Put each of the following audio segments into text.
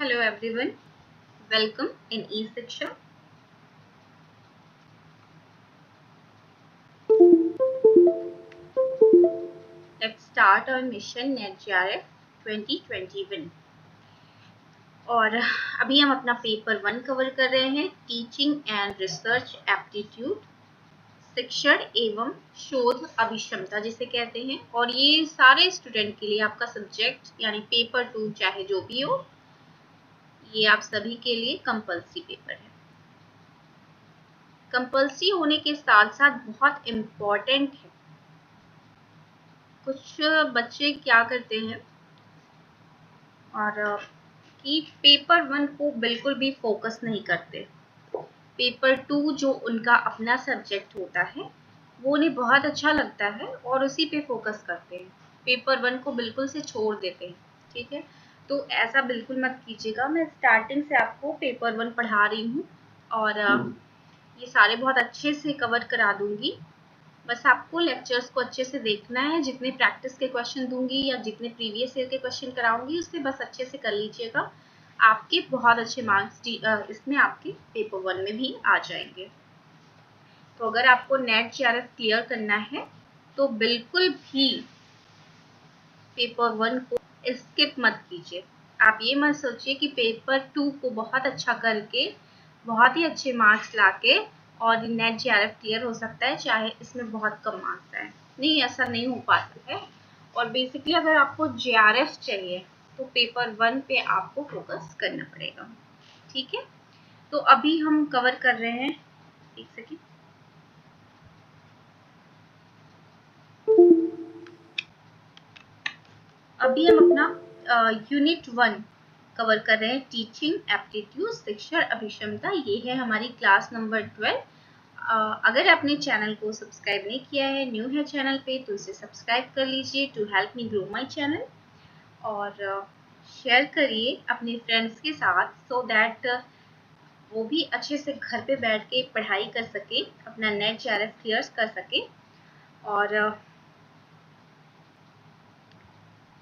Hello everyone, welcome in e-Shiksha. Let's start our mission NET JRF 2021 और अभी हम अपना पेपर 1 कवर कर रहे हैं टीचिंग एंड रिसर्च एप्टीट्यूड शिक्षण एवं शोध अभिक्षमता जिसे कहते हैं और ये सारे स्टूडेंट के लिए आपका सब्जेक्ट यानी पेपर 2 चाहे जो भी हो ये आप सभी के लिए कंपल्सरी पेपर है। कंपल्सरी होने के साथ साथ बहुत इम्पोर्टेंट है। कुछ बच्चे क्या करते हैं और कि पेपर 1 को बिल्कुल भी फोकस नहीं करते। पेपर 2 जो उनका अपना सब्जेक्ट होता है वो उन्हें बहुत अच्छा लगता है और उसी पे फोकस करते हैं। पेपर 1 को बिल्कुल से छोड़ देते हैं। ठीक है, तो ऐसा बिल्कुल मत कीजिएगा। मैं स्टार्टिंग से आपको पेपर 1 पढ़ा रही हूँ और ये सारे बहुत अच्छे से कवर करा दूंगी। बस आपको लेक्चर्स को अच्छे से देखना है। जितने प्रैक्टिस के क्वेश्चन दूंगी या जितने प्रीवियस ईयर के क्वेश्चन कराऊंगी उससे बस अच्छे से कर लीजिएगा। आपके बहुत अच्छे मार्क्स इसमें आपके पेपर 1 में भी आ जाएंगे। तो अगर आपको नेट जेआरएफ क्लियर करना है तो बिल्कुल भी पेपर 1 को स्किप मत कीजिए। आप ये मत सोचिए कि पेपर 2 को बहुत अच्छा करके बहुत ही अच्छे मार्क्स लाके और नेट जेआरएफ क्लियर हो सकता है चाहे इसमें बहुत कम मार्क्स आए। नहीं, ऐसा नहीं हो पाता है। और बेसिकली अगर आपको जेआरएफ चाहिए तो पेपर 1 पे आपको फोकस करना पड़ेगा। ठीक है, तो अभी हम कवर कर रहे हैं, एक सेकेंड, अभी हम अपना यूनिट 1 कवर कर रहे हैं टीचिंग एप्टीट्यूड शिक्षण अभिक्षमता। ये है हमारी क्लास नंबर 12। अगर आपने चैनल को सब्सक्राइब नहीं किया है, न्यू है चैनल पे, तो इसे सब्सक्राइब कर लीजिए to help me grow my channel और शेयर करिए अपने फ्रेंड्स के साथ सो दैट वो भी अच्छे से घर पे बैठ के पढ़ाई कर सके, अपना नेट जेआरएफ क्लियर कर सके। और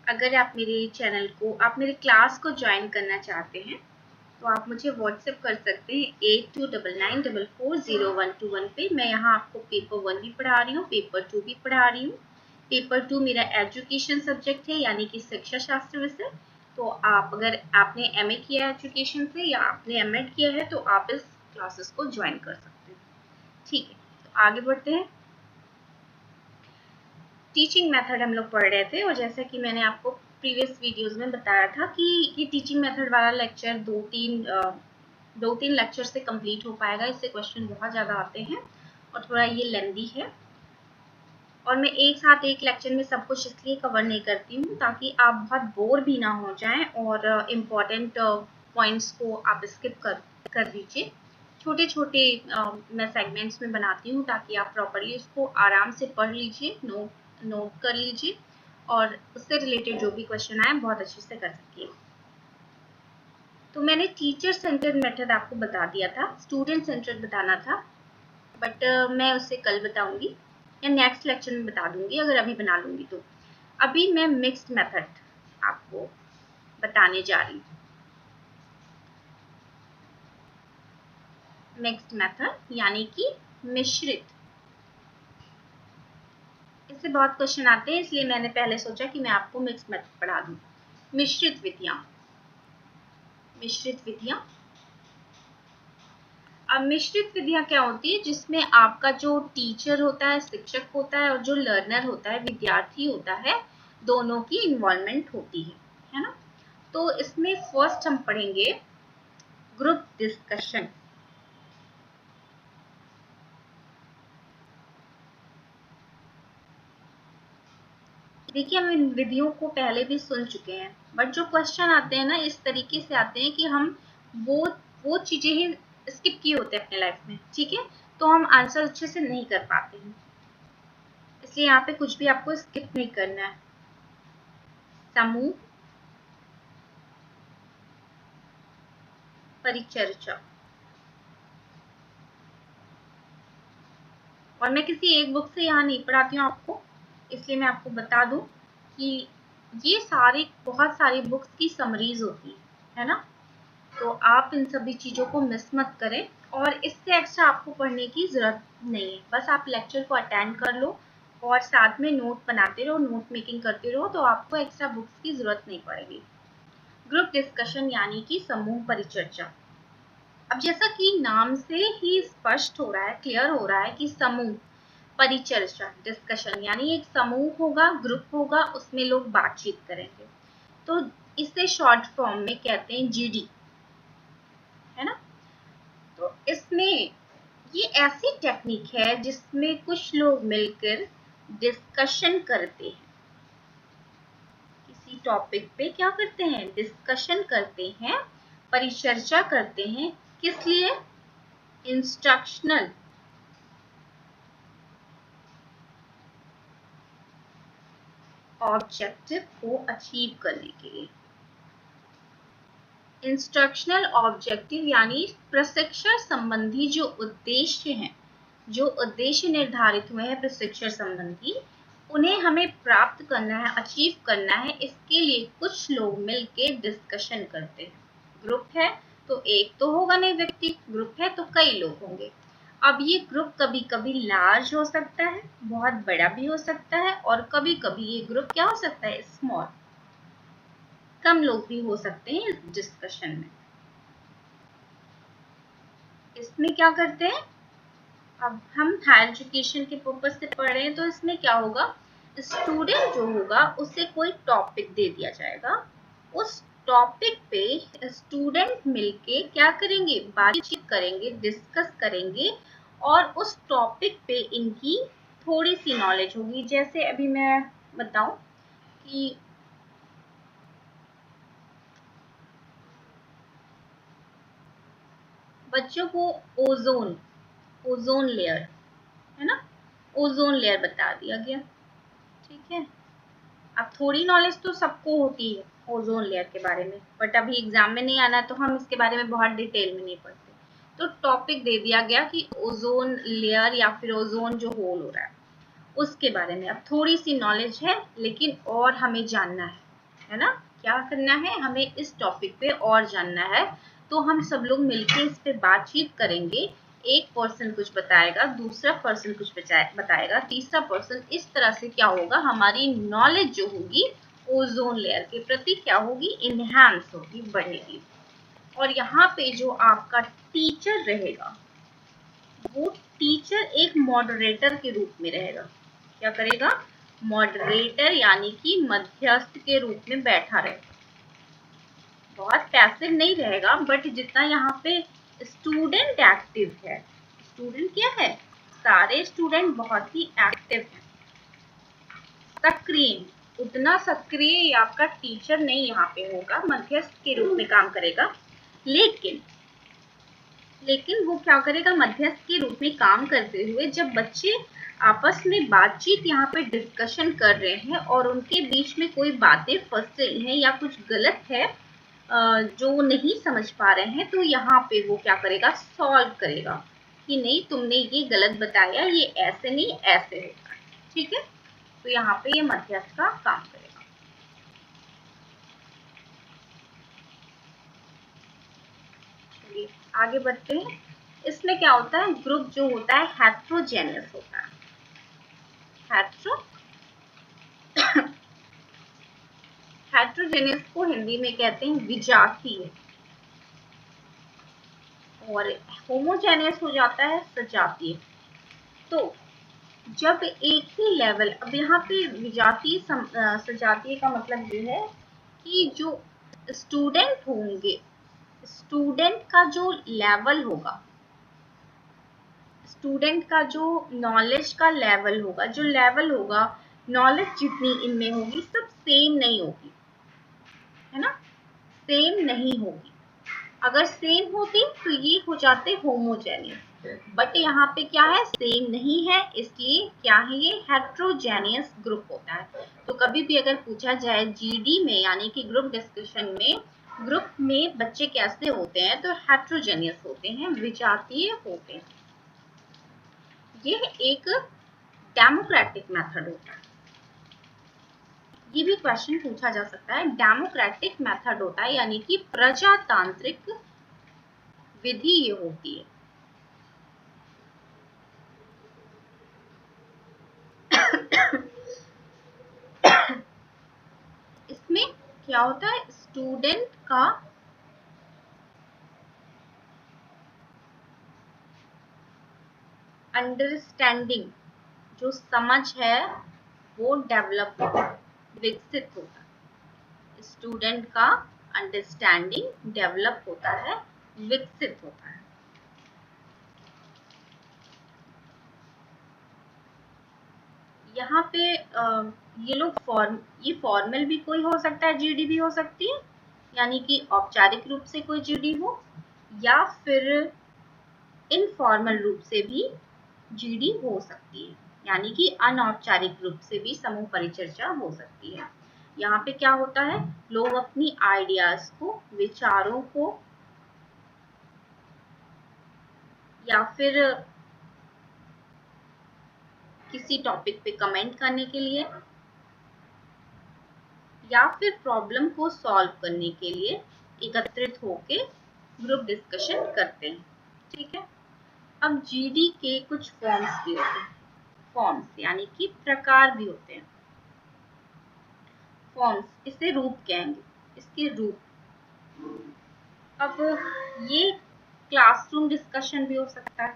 अगर आप मेरे क्लास को ज्वाइन करना चाहते हैं तो आप मुझे व्हाट्सएप कर सकते हैं 8299440121 पे। मैं यहाँ आपको पेपर 1 भी पढ़ा रही हूँ, पेपर 2 भी पढ़ा रही हूँ। पेपर 2 मेरा एजुकेशन सब्जेक्ट है यानी कि शिक्षा शास्त्र विषय। तो आप अगर आपने एमए किया है एजुकेशन से या आपने एमएड किया है तो आप इस क्लासेस को ज्वाइन कर सकते हैं। ठीक है, तो आगे बढ़ते हैं। टीचिंग मेथड हम लोग पढ़ रहे थे और जैसा कि मैंने आपको प्रीवियस वीडियोस में बताया था कि ये टीचिंग मेथड वाला लेक्चर दो तीन लेक्चर से कंप्लीट हो पाएगा। इससे क्वेश्चन बहुत ज़्यादा आते हैं और थोड़ा ये लेंदी है और मैं एक साथ एक लेक्चर में सब कुछ इसलिए कवर नहीं करती हूँ ताकि आप बहुत बोर भी ना हो जाएं और इम्पॉर्टेंट पॉइंट्स को आप स्किप कर दीजिए। छोटे छोटे मैं सेगमेंट्स में बनाती हूँ ताकि आप प्रॉपरली इसको आराम से पढ़ लीजिए, नोट कर लीजिए और उससे रिलेटेड जो भी क्वेश्चन आए बहुत अच्छे से कर सकिए। तो मैंने टीचर सेंटर्ड मेथड आपको बता दिया था, स्टूडेंट सेंटर्ड बताना था, बट मैं उससे कल बताऊंगी या नेक्स्ट लेक्चर में बता दूंगी अगर अभी बना लूंगी तो। अभी मैं मिक्स्ड मेथड आपको बताने जा रही हूँ। मिक्स्ड मेथड यानी कि मिश्रित। इससे बहुत क्वेश्चन आते हैं इसलिए मैंने पहले सोचा कि मैं आपको मिक्स्ड मेथड पढ़ा दूँ। मिश्रित विधियाँ। अब मिश्रित विधियाँ क्या होती है जिसमें आपका जो टीचर होता है, शिक्षक होता है और जो लर्नर होता है, विद्यार्थी होता है, दोनों की इन्वॉल्वमेंट होती है ना। तो इसमें फर्स्ट हम पढ़ेंगे ग्रुप डिस्कशन। देखिए हम इन विधियों को पहले भी सुन चुके हैं बट जो क्वेश्चन आते हैं ना इस तरीके से आते हैं कि हम वो चीजें ही स्किप किए होते हैं अपने लाइफ में। ठीक है, तो हम आंसर अच्छे से नहीं कर पाते हैं, इसलिए यहाँ पे कुछ भी आपको स्किप नहीं करना है। समूह परिचर्चा, और मैं किसी एक बुक से यहाँ नहीं पढ़ाती हूँ आपको, इसलिए मैं आपको बता दूं कि ये सारी बहुत सारी बुक्स की समरीज होती है ना। तो आप इन सभी चीज़ों को मिस मत करें और इससे एक्स्ट्रा आपको पढ़ने की ज़रूरत नहीं है। बस आप लेक्चर को अटेंड कर लो और साथ में नोट बनाते रहो, नोट मेकिंग करते रहो, तो आपको एक्स्ट्रा बुक्स की ज़रूरत नहीं पड़ेगी। ग्रुप डिस्कशन यानी कि समूह परिचर्चा। अब जैसा कि नाम से ही स्पष्ट हो रहा है, क्लियर हो रहा है कि समूह परिचर्चा डिस्कशन यानी एक समूह होगा, ग्रुप होगा, उसमें लोग बातचीत करेंगे। तो इसे शॉर्ट फॉर्म में कहते हैं जीडी, है ना। तो इसमें ये ऐसी टेक्निक है जिसमें कुछ लोग मिलकर डिस्कशन करते हैं, किसी टॉपिक पे क्या करते हैं, डिस्कशन करते हैं, परिचर्चा करते हैं। किस लिए, इंस्ट्रक्शनल ऑब्जेक्टिव को अचीव करने के लिए। इंस्ट्रक्शनल ऑब्जेक्टिव यानी प्रशिक्षण संबंधी जो उद्देश्य हैं, जो उद्देश्य निर्धारित हुए हैं प्रशिक्षण संबंधी, उन्हें हमें प्राप्त करना है, अचीव करना है। इसके लिए कुछ लोग मिलकर डिस्कशन करते हैं। ग्रुप है तो एक तो होगा नहीं व्यक्ति, ग्रुप है तो कई लोग होंगे। अब ये ग्रुप कभी कभी लार्ज हो सकता है, बहुत बड़ा भी हो सकता है, और कभी कभी ये ग्रुप क्या हो सकता है, स्मॉल, कम लोग भी हो सकते हैं इस डिस्कशन में। इसमें क्या करते हैं, अब हम हायर एजुकेशन के पर्पज से पढ़ रहे हैं, तो इसमें क्या होगा, स्टूडेंट जो होगा उसे कोई टॉपिक दे दिया जाएगा। उस टॉपिक पे स्टूडेंट मिलके क्या करेंगे, बातचीत करेंगे, डिस्कस करेंगे, और उस टॉपिक पे इनकी थोड़ी सी नॉलेज होगी। जैसे अभी मैं बताऊं कि बच्चों को ओजोन लेयर, है ना, ओजोन लेयर बता दिया गया, ठीक है। अब थोड़ी नॉलेज तो सबको होती है ओजोन लेयर के बारे में, बट अभी एग्जाम में नहीं आना है तो हम इसके बारे में बहुत डिटेल में नहीं पढ़ते। तो टॉपिक दे दिया गया कि ओजोन लेयर या फिर ओजोन जो होल हो रहा है उसके बारे में। अब थोड़ी सी नॉलेज है लेकिन और हमें जानना है ना, क्या करना है, हमें इस टॉपिक पे और जानना है। तो हम सब लोग मिलकर इस पे बातचीत करेंगे। एक पर्सन कुछ बताएगा, दूसरा पर्सन कुछ बताएगा, तीसरा पर्सन, इस तरह से क्या होगा, हमारी नॉलेज जो होगी ओजोन लेयर के प्रति क्या होगी, इनहैंस होगी, बढ़ेगी। और यहाँ पे जो आपका टीचर रहेगा वो टीचर एक मॉडरेटर के रूप में रहेगा। क्या करेगा, मॉडरेटर यानी कि मध्यस्थ के रूप में बैठा रहेगा। बहुत पैसिव नहीं रहेगा, बट जितना यहाँ पे स्टूडेंट एक्टिव है, स्टूडेंट क्या है, सारे स्टूडेंट बहुत ही एक्टिव हैं, सक्रिय, उतना सक्रिय आपका टीचर नहीं यहाँ पे होगा, मध्यस्थ के रूप में काम करेगा। लेकिन वो क्या करेगा, मध्यस्थ के रूप में काम करते हुए जब बच्चे आपस में बातचीत यहाँ पे डिस्कशन कर रहे हैं और उनके बीच में कोई बातें फंस रही हैं या कुछ गलत है जो नहीं समझ पा रहे हैं, तो यहाँ पे वो क्या करेगा, सॉल्व करेगा कि नहीं तुमने ये गलत बताया, ये ऐसे नहीं ऐसे होगा, ठीक है। तो यहाँ पे ये मध्यस्थ का काम करेगा। चलिए आगे बढ़ते हैं। इसमें क्या होता है, ग्रुप जो होता है हेट्रोजेनियस होता है। हेट्रोजेनियस को हिंदी में कहते हैं विजातीय, और होमोजेनियस हो जाता है सजातीय। तो जब एक ही लेवल, अब यहाँ पे विजातीय सजातीय का मतलब ये है कि जो स्टूडेंट होंगे, स्टूडेंट का जो लेवल होगा, स्टूडेंट का जो नॉलेज का लेवल होगा, जो लेवल होगा, नॉलेज जितनी इनमें होगी सब सेम नहीं होगी, है ना, सेम नहीं होगी। अगर सेम होती तो ये हो जाते होमोजेनियस, बट यहाँ पे क्या है, सेम नहीं है, इसलिए क्या है, ये हेट्रोजेनियस ग्रुप होता है। तो कभी भी अगर पूछा जाए जीडी में यानी कि ग्रुप डिस्कशन में, ग्रुप में बच्चे कैसे होते हैं, तो हेट्रोजेनियस होते हैं, विजातीय होते हैं। ये एक डेमोक्रेटिक मेथड होता है, ये भी क्वेश्चन पूछा जा सकता है। डेमोक्रेटिक मेथड होता है यानी कि प्रजातांत्रिक विधि ये होती है। इसमें क्या होता है, स्टूडेंट का अंडरस्टैंडिंग, जो समझ है वो डेवलप होता है, विकसित होता है। स्टूडेंट का अंडरस्टैंडिंग डेवलप होता है, विकसित होता है। यहाँ पे ये फॉर्मल भी कोई हो सकता है, जीडी भी हो सकती है, यानी कि औपचारिक रूप से कोई जीडी हो, या फिर इनफॉर्मल रूप से भी जीडी हो सकती है, यानी कि अनौपचारिक रूप से भी समूह परिचर्चा हो सकती है। यहाँ पे क्या होता है, लोग अपनी आइडियाज को, विचारों को, या फिर किसी टॉपिक पे कमेंट करने के लिए, या फिर प्रॉब्लम को सॉल्व करने के लिए एकत्रित होके ग्रुप डिस्कशन करते हैं। ठीक है। अब जीडी के कुछ फॉर्म्स भी होते हैं, फॉर्म्स यानी कि प्रकार भी होते हैं। फॉर्म्स, इसे रूप कहेंगे, इसके रूप। अब ये क्लासरूम डिस्कशन भी हो सकता है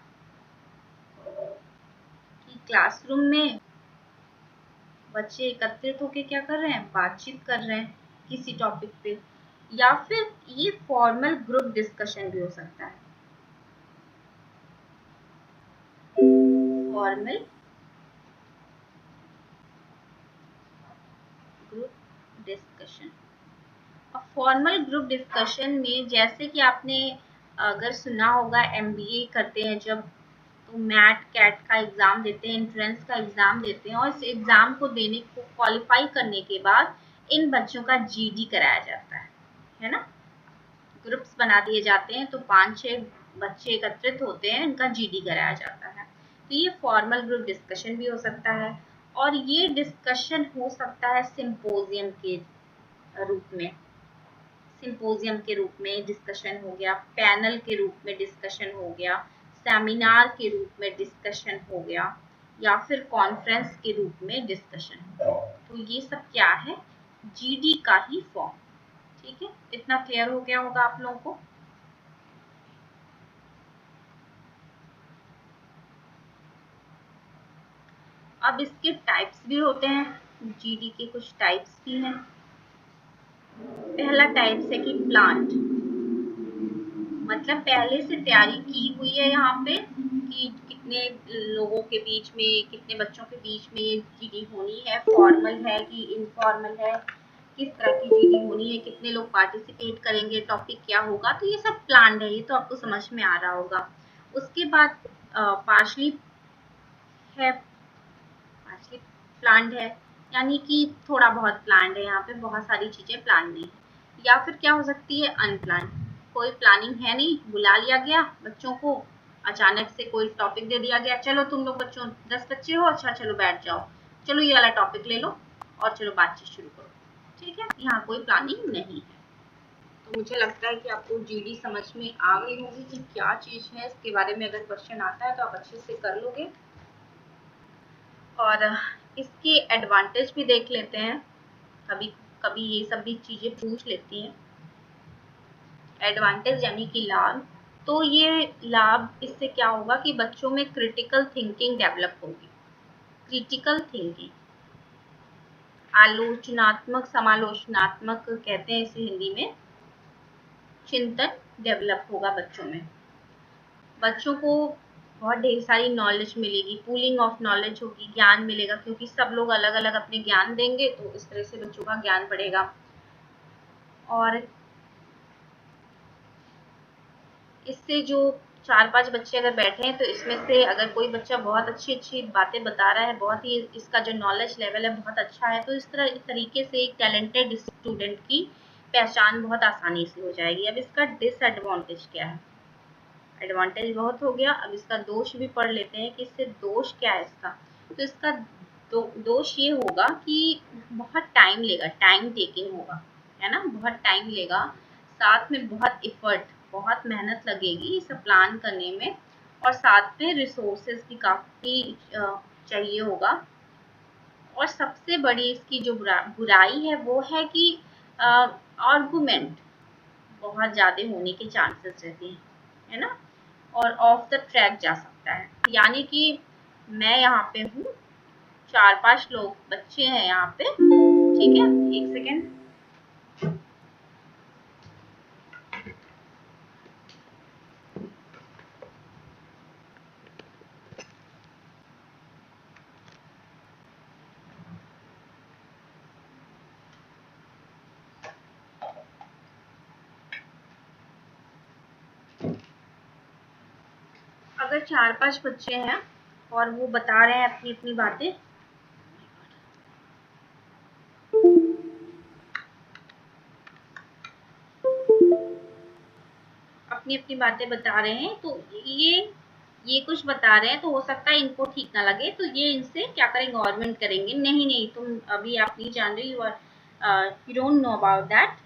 कि क्लासरूम में बच्चे एकत्रित होकर क्या कर रहे हैं, बातचीत कर रहे हैं किसी टॉपिक पे, या फिर ये फॉर्मल ग्रुप डिस्कशन भी हो सकता है। Formal group discussion. अब फॉर्मल ग्रुप डिस्कशन में जैसे कि आपने अगर सुना होगा, एमबीए करते हैं जब, तो मैट कैट का एग्जाम देते हैं, एंट्रेंस का एग्जाम देते हैं, और इस एग्जाम को देने को क्वालिफाई करने के बाद इन बच्चों का जीडी कराया जाता है ना। ग्रुप्स बना दिए जाते हैं, तो 5-6 बच्चे एकत्रित होते हैं, इनका जीडी कराया जाता है। तो ये फॉर्मल ग्रुप डिस्कशन भी हो सकता है, और ये डिस्कशन हो सकता है सिंपोजियम के रूप में। सिंपोजियम के रूप में डिस्कशन हो गया, पैनल के रूप में डिस्कशन हो गया, सेमिनार के रूप में डिस्कशन हो गया, या फिर कॉन्फ्रेंस के रूप में डिस्कशन हो गया। तो ये सब क्या है, जीडी का ही फॉर्म। ठीक है, इतना क्लियर हो गया होगा आप लोगों को। अब इसके टाइप्स भी होते हैं, जीडी के कुछ टाइप्स भी हैं। पहला टाइप है कि प्लांट, मतलब पहले से तैयारी की हुई है यहाँ पे कि कितने लोगों के बीच में, कितने बच्चों के बीच में ये जीडी होनी है, फॉर्मल है कि इनफॉर्मल है, किस तरह की जीडी होनी है, कितने लोग पार्टिसिपेट करेंगे, टॉपिक क्या होगा। तो ये सब प्लान है, ये तो आपको समझ में आ रहा होगा। उसके बाद पार्शली है, पार्शली प्लान्ड है, यानी कि थोड़ा बहुत प्लान्ड है, यहाँ पे बहुत सारी चीजें प्लान नहीं है। या फिर क्या हो सकती है, अनप्लान्ड, कोई प्लानिंग है नहीं, बुला लिया गया बच्चों को, अचानक से कोई टॉपिक दे दिया गया, चलो तुम लोग बच्चों 10 बच्चे हो, अच्छा चलो बैठ जाओ, चलो ये वाला टॉपिक ले लो और चलो बातचीत शुरू करो। ठीक है, यहाँ कोई प्लानिंग नहीं है। तो मुझे लगता है कि आपको जीडी समझ में आ गई होगी कि क्या चीज है। इसके बारे में अगर क्वेश्चन आता है तो आप अच्छे से कर लोगे। और इसके एडवांटेज भी देख लेते हैं, कभी कभी ये सब भी चीजें पूछ लेती हैं। एडवांटेज यानी कि लाभ। तो ये लाभ, इससे क्या होगा कि बच्चों में क्रिटिकल थिंकिंग डेवलप होगी। क्रिटिकल थिंकिंग, आलोचनात्मक, समालोचनात्मक कहते हैं इसे हिंदी में, चिंतन डेवलप होगा बच्चों में। बच्चों को बहुत ढेर सारी नॉलेज मिलेगी, पूलिंग ऑफ नॉलेज होगी, ज्ञान मिलेगा, क्योंकि सब लोग अलग अलग अपने ज्ञान देंगे, तो इस तरह से बच्चों का ज्ञान बढ़ेगा। और इससे जो 4-5 बच्चे अगर बैठे हैं, तो इसमें से अगर कोई बच्चा बहुत अच्छी अच्छी बातें बता रहा है, बहुत ही इसका जो नॉलेज लेवल है बहुत अच्छा है, तो इस तरीके से एक टैलेंटेड स्टूडेंट की पहचान बहुत आसानी से हो जाएगी। अब इसका डिसएडवांटेज क्या है, एडवांटेज बहुत हो गया, अब इसका दोष भी पढ़ लेते हैं कि इससे दोष क्या है इसका। तो इसका तो दोष ये होगा कि बहुत टाइम लेगा, टाइम टेकिंग होगा, है ना, बहुत टाइम लेगा, साथ में बहुत एफर्ट, बहुत मेहनत लगेगी सब प्लान करने में, और साथ में रिसोर्सेज भी काफ़ी चाहिए होगा। और सबसे बड़ी इसकी जो बुराई है वो है कि आर्गुमेंट बहुत ज़्यादा होने के चांसेस रहते हैं, है ना, और ऑफ द ट्रैक जा सकता है। यानी कि मैं यहाँ पे हूँ, 4-5 लोग बच्चे हैं यहाँ पे, ठीक है, एक सेकेंड। अगर 4-5 बच्चे हैं और वो बता रहे हैं अपनी अपनी बातें, अपनी अपनी बातें बता रहे हैं, तो ये कुछ बता रहे हैं, तो हो सकता है इनको ठीक ना लगे, तो ये इनसे क्या करेंगे, आर्गुमेंट करेंगे, नहीं नहीं तुम अभी आप नहीं जान रही, you don't know about that,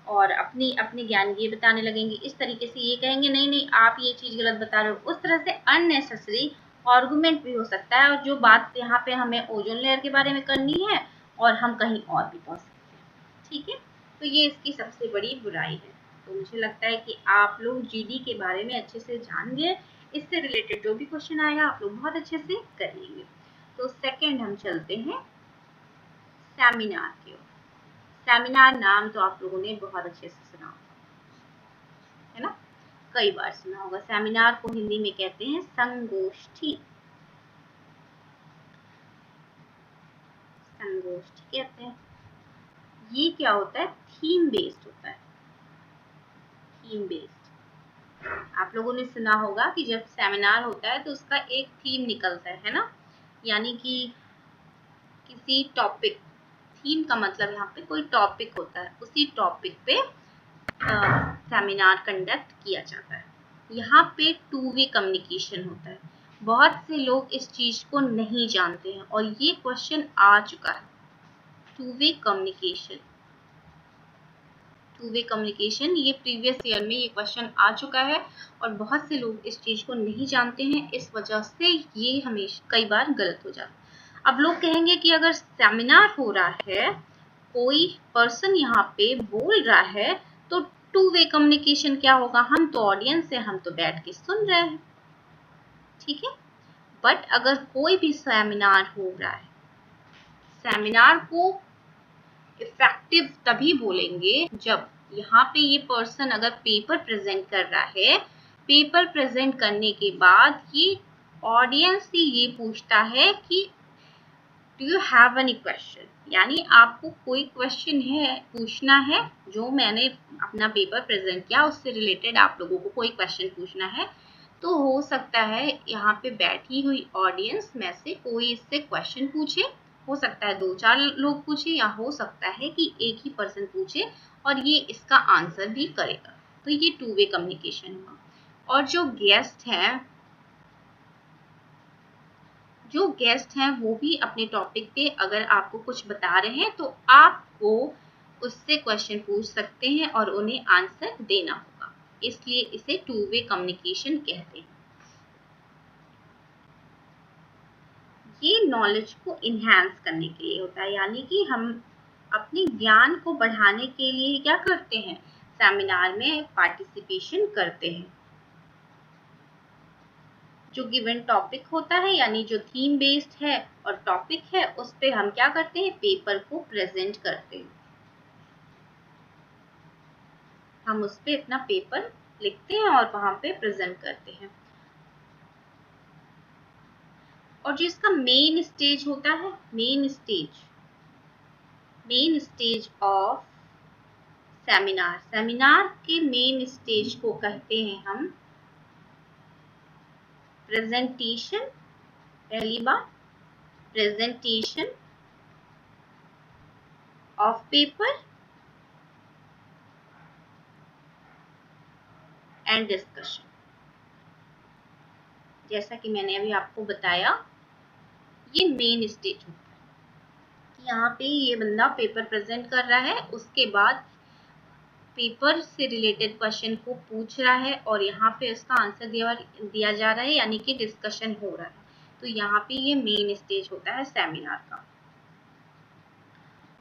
और अपनी अपने ज्ञान ये बताने लगेंगे। इस तरीके से ये कहेंगे नहीं नहीं आप ये चीज़ गलत बता रहे हो। उस तरह से अननेसेसरी आर्गुमेंट भी हो सकता है, और जो बात यहाँ पे हमें ओजोन लेयर के बारे में करनी है और हम कहीं और भी पहुँच सकते हैं, ठीक है। तो ये इसकी सबसे बड़ी बुराई है। तो मुझे लगता है कि आप लोग जीडी के बारे में अच्छे से जान गए, इससे रिलेटेड जो भी क्वेश्चन आएगा आप लोग बहुत अच्छे से कर लेंगे। तो सेकंड हम चलते हैं सेमिनार की ओर। सेमिनार नाम तो आप लोगों ने बहुत अच्छे से सुना होगा, है ना, कई बार सुना होगा। सेमिनार को हिंदी में कहते हैं संगोष्ठी, संगोष्ठी कहते हैं। ये क्या होता है, थीम बेस्ड होता है, थीम बेस्ड। आप लोगों ने सुना होगा कि जब सेमिनार होता है तो उसका एक थीम निकलता है ना, यानी कि किसी टॉपिक, थीम का मतलब यहाँ पे कोई टॉपिक होता है, उसी टॉपिक पे सेमिनार कंडक्ट किया जाता है। यहाँ पे टू वे कम्युनिकेशन होता है। बहुत से लोग इस चीज़ को नहीं जानते हैं और ये क्वेश्चन आ चुका है, two way communication, two way communication, ये प्रीवियस ईयर में ये क्वेश्चन आ चुका है और बहुत से लोग इस चीज़ को नहीं जानते हैं, इस वजह से ये हमेशा कई बार गलत हो जाता है। अब लोग कहेंगे कि अगर सेमिनार हो रहा है, कोई पर्सन यहाँ पे बोल रहा है, तो टू वे कम्युनिकेशन क्या होगा, हम तो ऑडियंस है, हम तो बैठ के सुन रहे हैं, ठीक है। बट अगर कोई भी सेमिनार हो रहा है, सेमिनार को इफेक्टिव तभी बोलेंगे जब यहाँ पे ये पर्सन अगर पेपर प्रेजेंट कर रहा है, पेपर प्रेजेंट करने के बाद ये ऑडियंस से ये पूछता है कि do you have any question, यानी आपको कोई क्वेश्चन है, पूछना है, जो मैंने अपना पेपर प्रेजेंट किया उससे रिलेटेड आप लोगों को कोई क्वेश्चन पूछना है, तो हो सकता है यहाँ पे बैठी हुई ऑडियंस में से कोई इससे क्वेश्चन पूछे, हो सकता है 2-4 लोग पूछे, या हो सकता है कि एक ही पर्सन पूछे और ये इसका आंसर भी करेगा, तो ये टू वे कम्युनिकेशन हुआ। और जो गेस्ट हैं वो भी अपने टॉपिक पे अगर आपको कुछ बता रहे हैं तो आपको उससे क्वेश्चन पूछ सकते हैं और उन्हें आंसर देना होगा, इसलिए इसे टू वे कम्युनिकेशन कहते हैं। ये नॉलेज को इन्हांस करने के लिए होता है, यानी कि हम अपने ज्ञान को बढ़ाने के लिए क्या करते हैं, सेमिनार में पार्टिसिपेशन करते हैं। जो गिवन टॉपिक होता है, यानी जो थीम बेस्ड है और टॉपिक है, उस पे हम क्या करते हैं, पेपर को प्रेजेंट करते हैं, हम उस पे अपना पेपर लिखते हैं और वहां पे प्रेजेंट करते हैं। और जो इसका मेन स्टेज होता है, main stage of seminar, seminar के मेन स्टेज को कहते हैं हम प्रेजेंटेशन। पहली बात, presentation of paper and discussion. जैसा कि मैंने अभी आपको बताया, ये मेन स्टेज होता है, यहाँ पे ये बंदा पेपर प्रेजेंट कर रहा है, उसके बाद पेपर से रिलेटेड क्वेश्चन को पूछ रहा है और यहाँ पे इसका आंसर दिया जा रहा है, यानी कि डिस्कशन हो रहा है। तो यहाँ पे ये मेन स्टेज होता है सेमिनार का।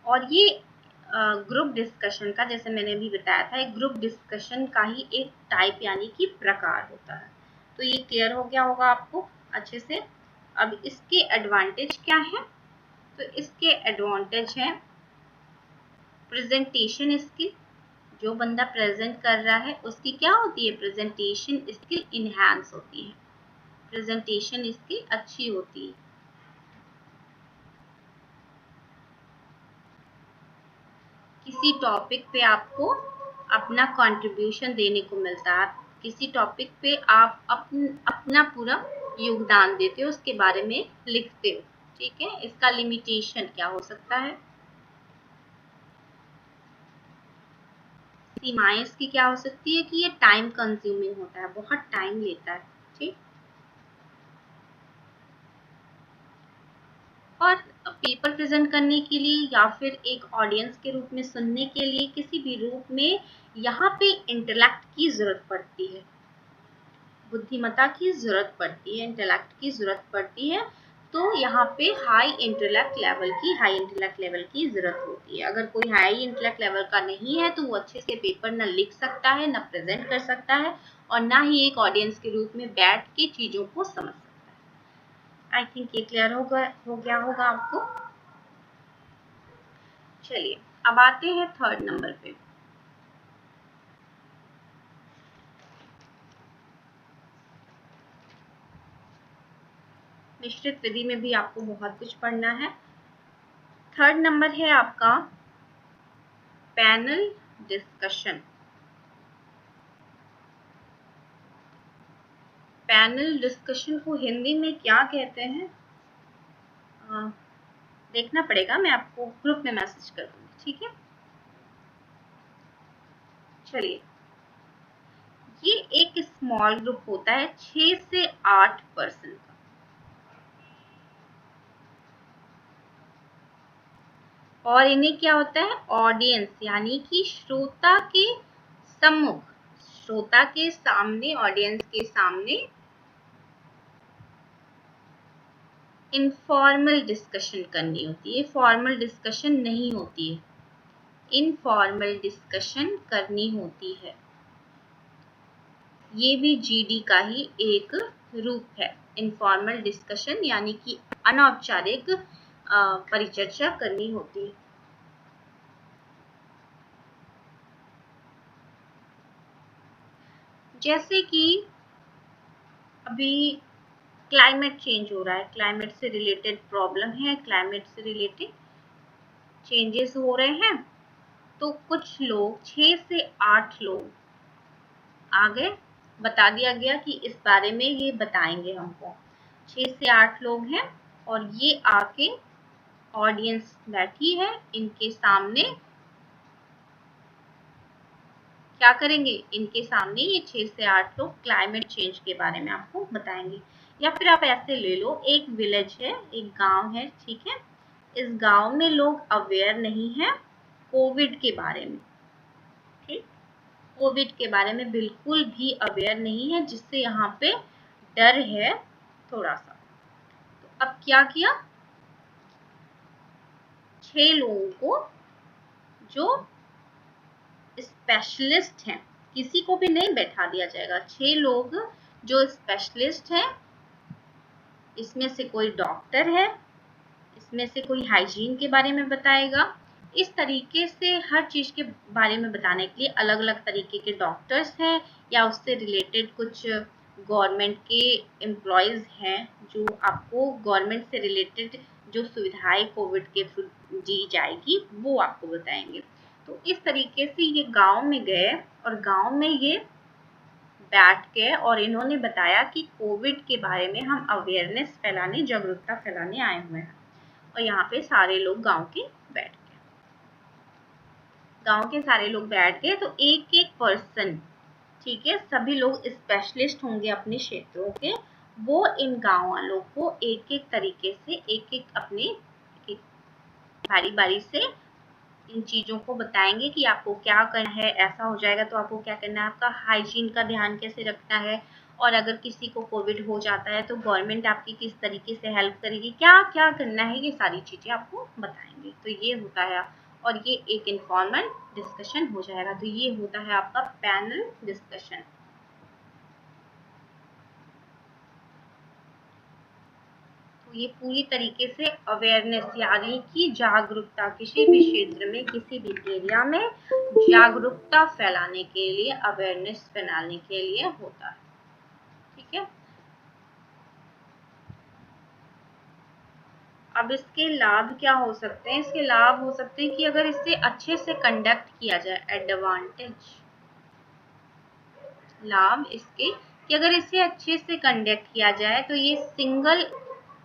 और ये ग्रुप डिस्कशन का, जैसे मैंने भी बताया था, एक ग्रुप डिस्कशन का ही एक टाइप यानी कि प्रकार होता है। तो ये क्लियर हो गया होगा आपको अच्छे से। अब इसके एडवांटेज क्या है? तो इसके एडवांटेज है प्रेजेंटेशन स्किल। जो बंदा प्रेजेंट कर रहा है उसकी क्या होती है? प्रेजेंटेशन स्किल इनहैंस होती है, प्रेजेंटेशन स्किल अच्छी होती है। किसी टॉपिक पे आपको अपना कंट्रीब्यूशन देने को मिलता है, किसी टॉपिक पे आप अपना पूरा योगदान देते हो, उसके बारे में लिखते हो, ठीक है। इसका लिमिटेशन क्या हो सकता है? सीमाएं इसकी क्या हो सकती है कि ये टाइम कंज्यूमिंग होता है, बहुत टाइम लेता है, ठीक। और पेपर प्रेजेंट करने के लिए या फिर एक ऑडियंस के रूप में सुनने के लिए किसी भी रूप में यहाँ पे इंटेलेक्ट की जरूरत पड़ती है, बुद्धिमत्ता की जरूरत पड़ती है, इंटेलेक्ट की जरूरत पड़ती है। तो यहाँ पे हाई इंटेलेक्ट लेवल की जरूरत होती है। अगर कोई हाई इंटेलेक्ट लेवल का नहीं है तो वो अच्छे से पेपर ना लिख सकता है, ना प्रेजेंट कर सकता है, और ना ही एक ऑडियंस के रूप में बैठ के चीजों को समझ सकता है। आई थिंक ये क्लियर हो गया होगा आपको। चलिए अब आते हैं थर्ड नंबर पे। मिश्रित विधि में भी आपको बहुत कुछ पढ़ना है। थर्ड नंबर है आपका पैनल डिस्कशन। पैनल डिस्कशन को हिंदी में क्या कहते हैं देखना पड़ेगा, मैं आपको ग्रुप में मैसेज कर दूंगी, ठीक है। चलिए, ये एक स्मॉल ग्रुप होता है 6 से 8 पर्सन का, और इन्हें क्या होता है? ऑडियंस यानी कि श्रोता के सम्मुख, श्रोता के सामने, ऑडियंस के सामने इनफॉर्मल डिस्कशन करनी होती है। फॉर्मल डिस्कशन नहीं होती है, इनफॉर्मल डिस्कशन करनी होती है। ये भी जीडी का ही एक रूप है, इनफॉर्मल डिस्कशन यानी कि अनौपचारिक परिचर्चा करनी होती है। जैसे कि अभी क्लाइमेट चेंज हो रहा है, क्लाइमेट से रिलेटेड प्रॉब्लम है, क्लाइमेट से रिलेटेड चेंजेस हो रहे हैं, तो कुछ लोग 6 से 8 लोग आगे बता दिया गया कि इस बारे में ये बताएंगे हमको। 6 से 8 लोग हैं और ये आके ऑडियंस बैठी है, इनके सामने क्या करेंगे? इनके सामने ये 6 से 8 लोग क्लाइमेट चेंज के बारे में आपको बताएंगे। या फिर आप ऐसे ले लो, एक विलेज है, एक गांव है, ठीक है। इस गांव में लोग अवेयर नहीं है कोविड के बारे में, ठीक। कोविड के बारे में बिल्कुल भी अवेयर नहीं है, जिससे यहाँ पे डर है थोड़ा सा। तो अब क्या किया? 6 लोगों को जो स्पेशलिस्ट हैं, किसी को भी नहीं बैठा दिया जाएगा, 6 लोग जो स्पेशलिस्ट हैं, इसमें से कोई डॉक्टर है, इसमें से कोई हाइजीन के बारे में बताएगा। इस तरीके से हर चीज के बारे में बताने के लिए अलग अलग तरीके के डॉक्टर्स हैं, या उससे रिलेटेड कुछ गवर्नमेंट के एम्प्लॉयज हैं जो आपको गवर्नमेंट से रिलेटेड जो सुविधाएं कोविड के थ्रू दी जाएगी वो आपको बताएंगे। तो इस तरीके से ये गांव में गए और गांव में ये बैठ के और इन्होंने बताया कि कोविड के बारे में हम अवेयरनेस फैलाने, जागरूकता फैलाने आए हुए हैं। और यहाँ पे सारे लोग गांव के बैठ गए, गांव के सारे लोग बैठ गए। तो एक एक पर्सन, ठीक है, सभी लोग स्पेशलिस्ट होंगे अपने क्षेत्रों के, वो इन गांव वालों को एक एक तरीके से एक एक अपने बारी बारी से इन चीज़ों को बताएंगे कि आपको क्या करना है। ऐसा हो जाएगा तो आपको क्या करना है, आपका हाइजीन का ध्यान कैसे रखना है, और अगर किसी को कोविड हो जाता है तो गवर्नमेंट आपकी किस तरीके से हेल्प करेगी, क्या क्या करना है, ये सारी चीज़ें आपको बताएंगे। तो ये होता है, और ये एक इनफॉर्मल डिस्कशन हो जाएगा। तो ये होता है आपका पैनल डिस्कशन। तो ये पूरी तरीके से अवेयरनेस यानी कि जागरूकता, किसी भी क्षेत्र में किसी भी एरिया में जागरूकता फैलाने के लिए, अवेयरनेस फैलाने के लिए होता है। ठीक है। अब इसके लाभ क्या हो सकते हैं? इसके लाभ हो सकते हैं कि अगर इसे अच्छे से कंडक्ट किया जाए, एडवांटेज लाभ इसके कि अगर इसे अच्छे से कंडक्ट किया जाए तो ये सिंगल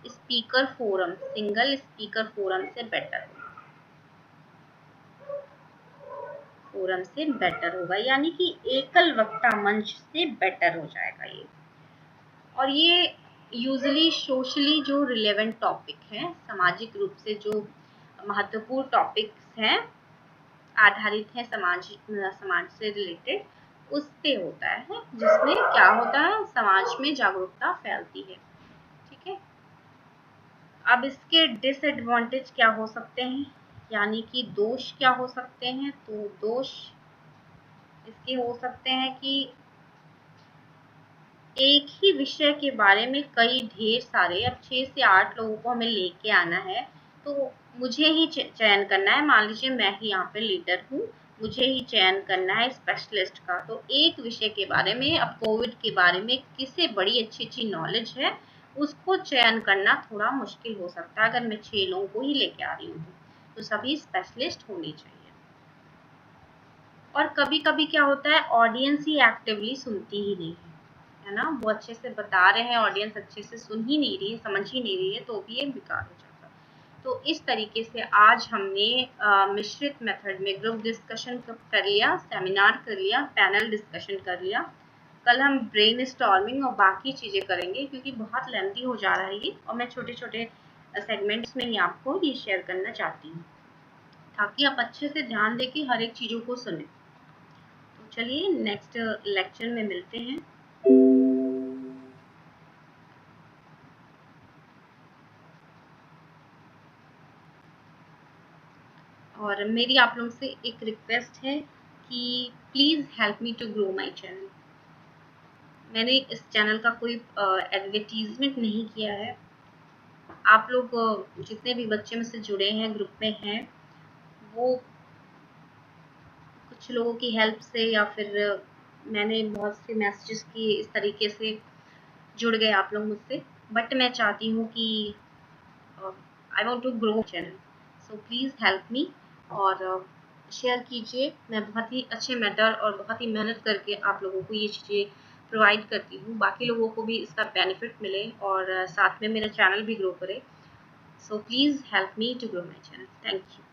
स्पीकर फोरम से बेटर होगा, यानी कि एकल वक्ता मंच से बेटर हो जाएगा ये। और ये यूजली सोशली जो रिलेवेंट टॉपिक है, सामाजिक रूप से जो महत्वपूर्ण टॉपिक्स हैं, आधारित है समाज से रिलेटेड, उस पे होता है, जिसमें क्या होता है, समाज में जागरूकता फैलती है। ठीक है। अब इसके डिसएडवांटेज क्या हो सकते हैं, यानी कि दोष क्या हो सकते हैं? तो दोष इसके हो सकते हैं कि एक ही विषय के बारे में कई ढेर सारे, अब 6 से 8 लोगों को हमें लेके आना है, तो मुझे ही चयन करना है। मान लीजिए मैं ही यहाँ पे लीडर हूँ, मुझे ही चयन करना है स्पेशलिस्ट का। तो एक विषय के बारे में, अब कोविड के बारे में किसे बड़ी अच्छी अच्छी नॉलेज है, उसको चयन करना थोड़ा मुश्किल हो सकता है अगर मैं 6 लोगों को ही लेके आ रही हूँ। तो सभी स्पेशलिस्ट होनी चाहिए। और कभी कभी क्या होता है, ऑडियंस ही एक्टिवली सुनती ही नहीं है ना, वो अच्छे से बता रहे हैं, ऑडियंस अच्छे से सुन ही नहीं रही है, समझ ही नहीं रही है, तो भी ये बेकार हो जाता है। तो इस तरीके से आज हमने मिश्रित मेथड में ग्रुप डिस्कशन कर लिया, सेमिनार कर लिया, पैनल डिस्कशन कर लिया। कल हम ब्रेन स्टॉर्मिंग और बाकी चीज़ें करेंगे, क्योंकि बहुत लेंथी हो जा रहा है ये, और मैं छोटे छोटे सेगमेंट्स में ही आपको ये शेयर करना चाहती हूँ, ताकि आप अच्छे से ध्यान देके हर एक चीज़ों को सुने। तो चलिए नेक्स्ट लेक्चर में मिलते हैं। और मेरी आप लोगों से एक रिक्वेस्ट है कि please help me to grow my channel. मैंने इस चैनल का कोई एडवर्टीजमेंट नहीं किया है। आप लोग जितने भी बच्चे मुझसे जुड़े हैं, ग्रुप में हैं, वो कुछ लोगों की हेल्प से या फिर मैंने बहुत से मैसेजेस की इस तरीके से जुड़ गए आप लोग मुझसे। बट मैं चाहती हूँ कि I want to grow channel, so please help me और शेयर कीजिए। मैं बहुत ही अच्छे मेथड और बहुत ही मेहनत करके आप लोगों को ये चीज़ें प्रोवाइड करती हूँ, बाकी लोगों को भी इसका बेनिफिट मिले और साथ में मेरा चैनल भी ग्रो करे। So please help me to grow my channel. Thank you.